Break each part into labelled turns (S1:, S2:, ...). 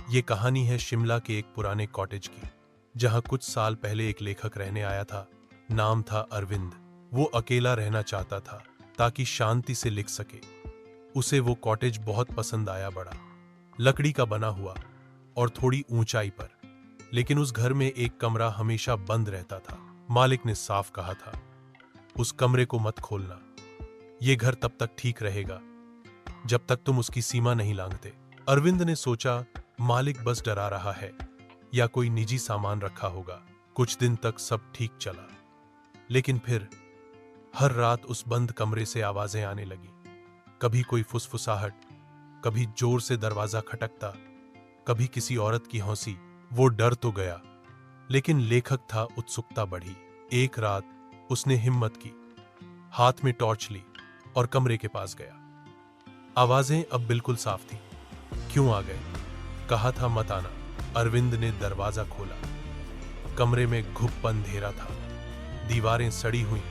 S1: ये कहानी है शिमला के एक पुराने कॉटेज की, जहां कुछ साल पहले एक लेखक रहने आया था। नाम था अरविंद। वो अकेला रहना चाहता था ताकि शांति से लिख सके। उसे वो कॉटेज बहुत पसंद आया, बड़ा लकड़ी का बना हुआ और थोड़ी ऊंचाई पर। लेकिन उस घर में एक कमरा हमेशा बंद रहता था। मालिक ने साफ कहा था, उस कमरे को मत खोलना। ये घर तब तक ठीक रहेगा जब तक तुम उसकी सीमा नहीं लांघते। अरविंद ने सोचा, मालिक बस डरा रहा है या कोई निजी सामान रखा होगा। कुछ दिन तक सब ठीक चला, लेकिन फिर हर रात उस बंद कमरे से आवाजें आने लगी। कभी कोई फुसफुसाहट, कभी जोर से दरवाजा खटकता, कभी किसी औरत की हंसी। वो डर तो गया, लेकिन लेखक था, उत्सुकता बढ़ी। एक रात उसने हिम्मत की, हाथ में टॉर्च ली और कमरे के पास गया। आवाजें अब बिल्कुल साफ थी। क्यों आ गए? कहा था मत आना। अरविंद ने दरवाजा खोला। कमरे में घुप अंधेरा था। दीवारें सड़ी हुई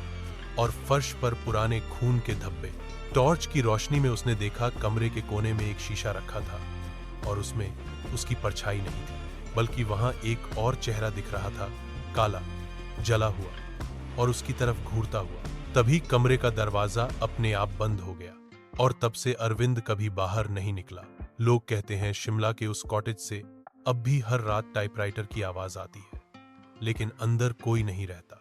S1: और फर्श पर पुराने खून के धब्बे। टॉर्च की रोशनी में उसने देखा, कमरे के कोने में एक शीशा रखा था और उसमें उसकी परछाई नहीं थी, बल्कि वहां एक और चेहरा दिख रहा था, काला, जला हुआ और उसकी तरफ घूरता हुआ। तभी कमरे का दरवाजा अपने आप बंद हो गया और तब से अरविंद कभी बाहर नहीं निकला। लोग कहते हैं शिमला के उस कॉटेज से अब भी हर रात टाइपराइटर की आवाज आती है, लेकिन अंदर कोई नहीं रहता।